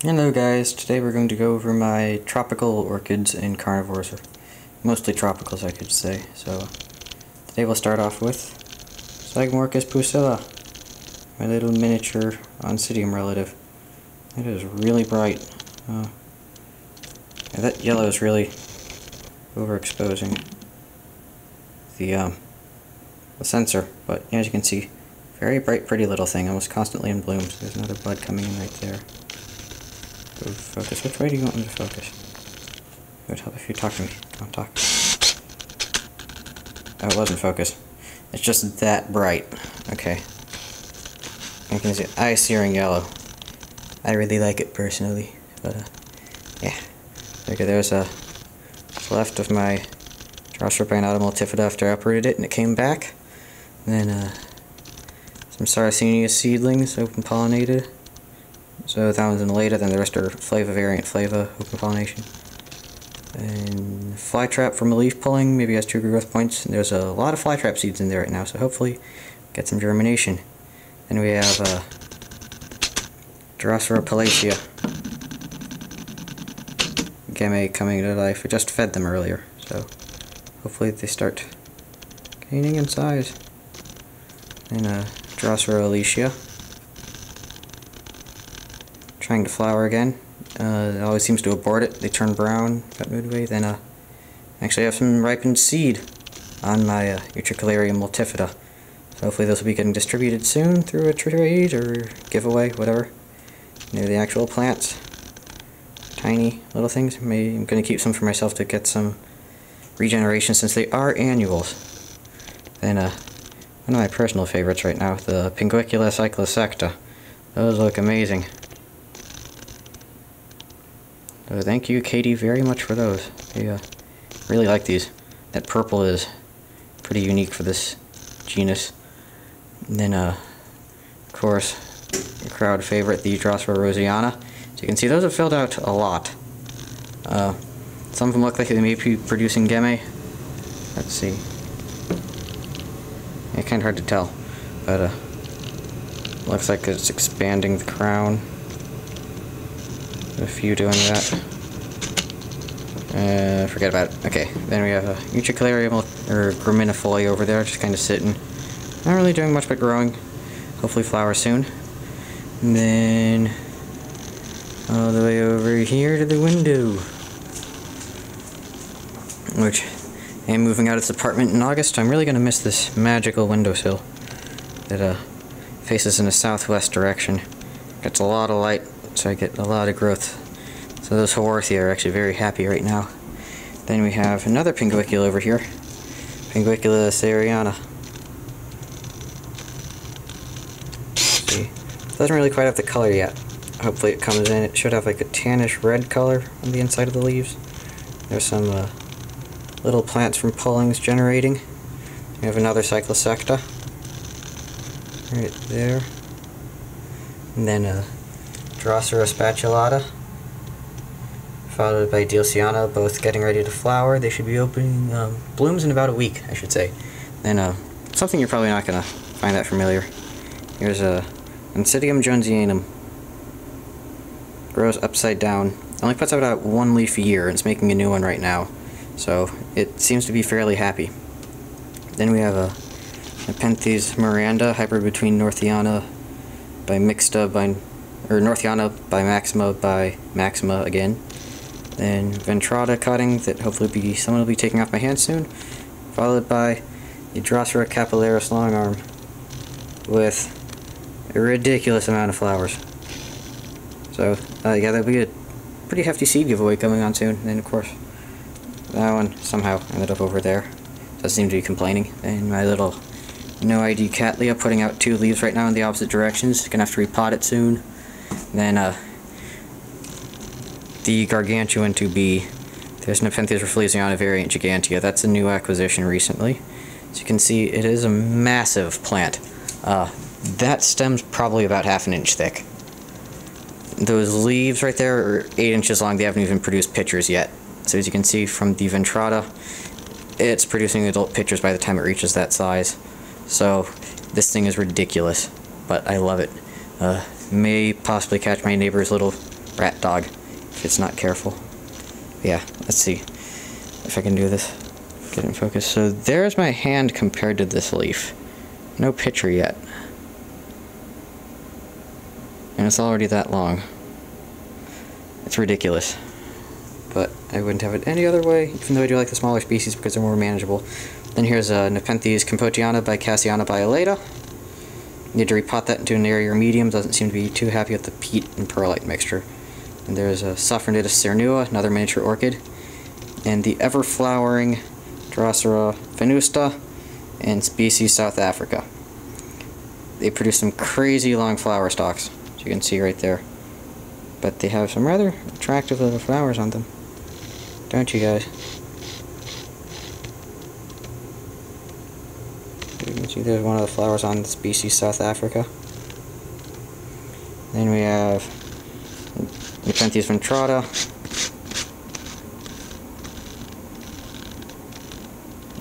Hello guys, today we're going to go over my tropical orchids and carnivores, or mostly tropicals I could say. So today we'll start off with Sagmorchus pusilla, my little miniature oncidium relative. It is really bright. Yeah, that yellow is really overexposing the sensor, but as you can see, very bright pretty little thing, almost constantly in bloom. So there's another bud coming in right there. Go focus. Which way do you want me to focus? It would help if you talk to me. Come on, talk. Oh, it wasn't focus. It's just that bright. Okay. You can see eye-searing yellow. I really like it personally, but yeah. Okay, there's what's left of my Terrarium multifida after I uprooted it and it came back. And then some Sarracenia seedlings, open pollinated. So that one's in later, then the rest are Flava variant Flava, open pollination. And flytrap from a leaf pulling, maybe has 2 growth points. And there's a lot of flytrap seeds in there right now, so hopefully get some germination. Then we have Terrarium Gemme coming to life. I just fed them earlier, so hopefully they start gaining in size. And Terrarium trying to flower again. It always seems to abort it. They turn brown about midway. Then actually I have some ripened seed on my Terrarium multifida. So hopefully those will be getting distributed soon through a trade or giveaway, whatever. They're the actual plants. Tiny little things. I'm going to keep some for myself to get some regeneration since they are annuals. Then one of my personal favorites right now, the Pinguicula cyclosecta. Those look amazing. So thank you, Katie, very much for those. I really like these. That purple is pretty unique for this genus. And then, of course, a crowd favorite, the Drosera rosiana. So you can see those have filled out a lot. Some of them look like they may be producing gemme. Let's see. Yeah, kind of hard to tell, but looks like it's expanding the crown. A few doing that. Forget about it. Okay, then we have a Terrarium or Graminifolia over there, just kind of sitting. Not really doing much but growing. Hopefully flower soon. And then all the way over here to the window, which I am moving out of this apartment in August. I'm really going to miss this magical windowsill that faces in a southwest direction. Gets a lot of light, so I get a lot of growth. So those Haworthia are actually very happy right now. Then we have another Pinguicula over here. Pinguicula seriana. See, doesn't really quite have the color yet. Hopefully it comes in. It should have like a tannish red color on the inside of the leaves. There's some little plants from pullings generating. We have another cyclosecta right there. And then Drosera spatulata, followed by Dilciana, both getting ready to flower. They should be opening blooms in about a week, I should say. Then something you're probably not going to find that familiar. Here's a Oncidium jonesianum. Grows upside down. Only puts out about 1 leaf a year, and it's making a new one right now. So it seems to be fairly happy. Then we have a Nepenthes Miranda, hybrid between Northiana by Mixta by Northiana by Maxima again. Then Ventrata cutting that hopefully someone will be taking off my hands soon. Followed by the Drosera capillaris longarm with a ridiculous amount of flowers. So yeah, there'll be a pretty hefty seed giveaway coming on soon. And then of course that one somehow ended up over there. Doesn't seem to be complaining. And my little no ID Cattleya putting out 2 leaves right now in the opposite directions. Gonna have to repot it soon. Then the gargantuan to be, there's Nepenthes rafflesiana variant gigantea. That's a new acquisition recently. As you can see, it is a massive plant. That stem's probably about 1/2 inch thick. Those leaves right there are 8 inches long. They haven't even produced pitchers yet. So as you can see from the Ventrata, it's producing adult pitchers by the time it reaches that size. So this thing is ridiculous, but I love it. May possibly catch my neighbor's little rat dog if it's not careful. Yeah, let's see if I can do this. Get in focus. So there's my hand compared to this leaf. No picture yet. And it's already that long. It's ridiculous. But I wouldn't have it any other way, even though I do like the smaller species because they're more manageable. Then here's Nepenthes compotiana by Cassiana violata. Need to repot that into an airier medium. Doesn't seem to be too happy with the peat and perlite mixture. And there's a Sophronitis cernua, another miniature orchid. And the ever-flowering Drosera venusta and species South Africa. They produce some crazy long flower stalks, as you can see right there. But they have some rather attractive little flowers on them. Don't you guys? You can see there's one of the flowers on the species South Africa. Then we have Nepenthes ventrata.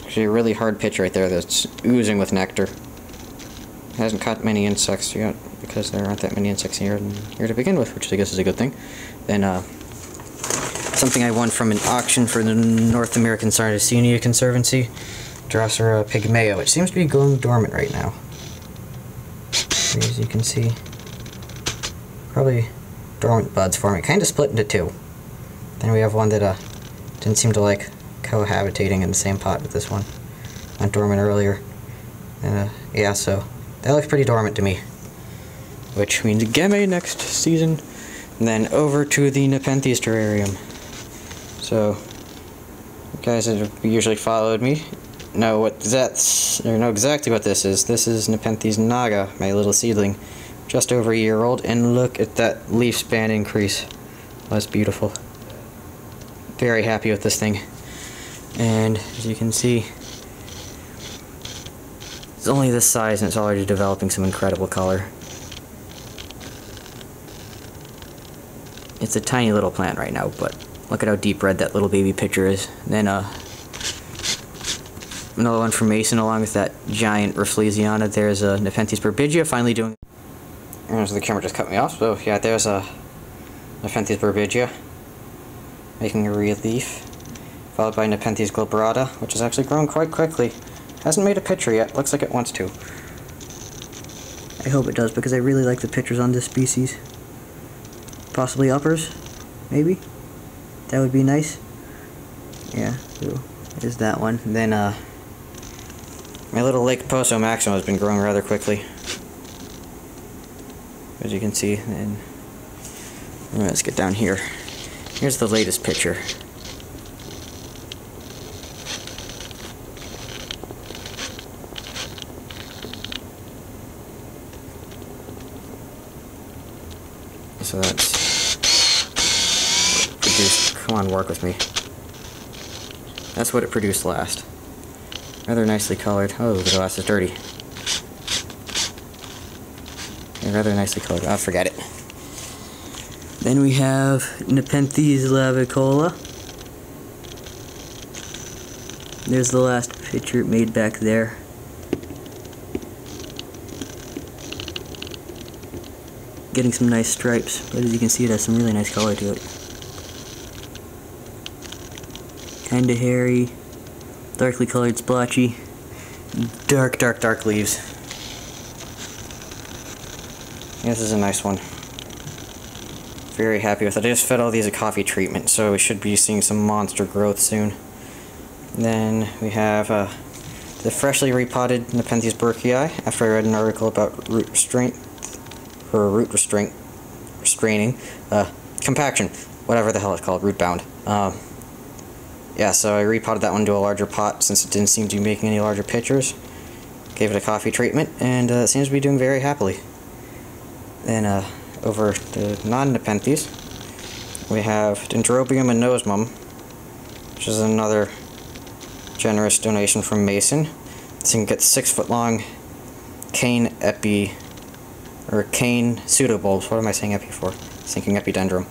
Actually a really hard pitch right there that's oozing with nectar. It hasn't caught many insects yet because there aren't that many insects here to begin with, which I guess is a good thing. Then something I won from an auction for the North American Sardinia Conservancy, Drosera pygmeo. It seems to be going dormant right now. As you can see, probably dormant buds forming. Kind of split into two. Then we have one that didn't seem to like cohabitating in the same pot with this one. Went dormant earlier. And yeah, so that looks pretty dormant to me. Which means Gemme next season. And then over to the Nepenthes terrarium. So, you guys that have usually followed me know know exactly what this is. This is Nepenthes naga, my little seedling. Just over a year old, and look at that leaf span increase. That's beautiful. Very happy with this thing. And as you can see, it's only this size and it's already developing some incredible color. It's a tiny little plant right now, but look at how deep red that little baby picture is. Then another one from Mason along with that giant Rafflesiana. There's a Nepenthes burbigia finally doing... So the camera just cut me off, so yeah, there's a Nepenthes burbigia making a relief, followed by Nepenthes glabrata, which has actually grown quite quickly. Hasn't made a picture yet, looks like it wants to. I hope it does, because I really like the pictures on this species. Possibly uppers, maybe? That would be nice. Yeah, so there's that one. Then, my little Lake Poso Maximo has been growing rather quickly, as you can see. And let's get down here. Here's the latest picture. So that's produced. Come on, work with me. That's what it produced last. Rather nicely colored. Oh, the glass is dirty. Yeah, rather nicely colored. Oh, forget it. Then we have Nepenthes lavicola. There's the last picture made back there. Getting some nice stripes, but as you can see it has some really nice color to it. Kinda hairy, darkly colored splotchy, dark leaves. Yeah, this is a nice one. Very happy with it. I just fed all these a coffee treatment, so we should be seeing some monster growth soon. And then we have the freshly repotted Nepenthes burkii, after I read an article about root restraining, compaction, whatever the hell it's called, root bound. Yeah, so I repotted that one to a larger pot since it didn't seem to be making any larger pictures. Gave it a coffee treatment, and it seems to be doing very happily. Then over to non-Nepenthes, we have Dendrobium anosmum, which is another generous donation from Mason. So you can get 6-foot-long cane pseudobulbs. What am I saying epi for? I was thinking epidendrum.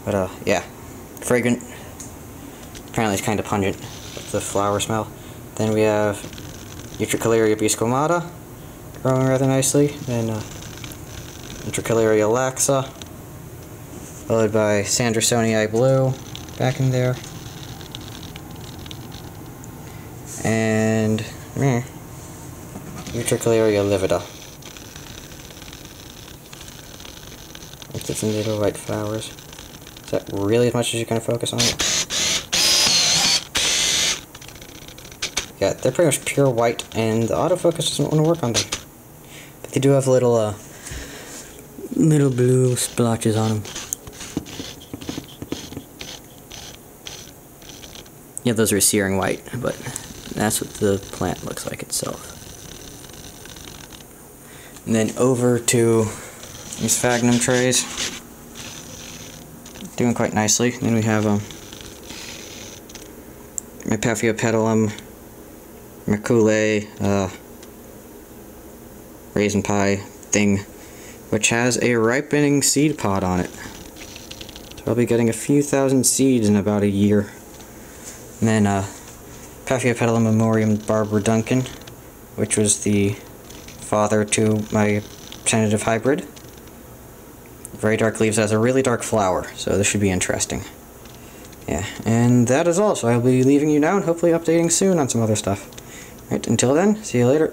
But yeah, fragrant. Apparently it's kind of pungent with the flower smell. Then we have Utricularia biscomata, growing rather nicely. Then Utricularia laxa. followed by Sandersonii blue back in there, and Utricularia livida with its little white flowers. Is that really as much as you're going to focus on it? Yeah, they're pretty much pure white, and the autofocus doesn't want to work on them. But they do have little blue splotches on them. Yeah, those are searing white, but that's what the plant looks like itself. And then over to these sphagnum trays. Doing quite nicely. Then we have Nepenthes, Mercule, raisin pie thing, which has a ripening seed pod on it. So I'll be getting a few thousand seeds in about a year. And then Paphiopedilum memoriam Barbara Duncan, which was the father to my tentative hybrid. Very dark leaves, has a really dark flower, so this should be interesting. Yeah, and that is all. So I'll be leaving you now and hopefully updating soon on some other stuff. Right, until then, see you later.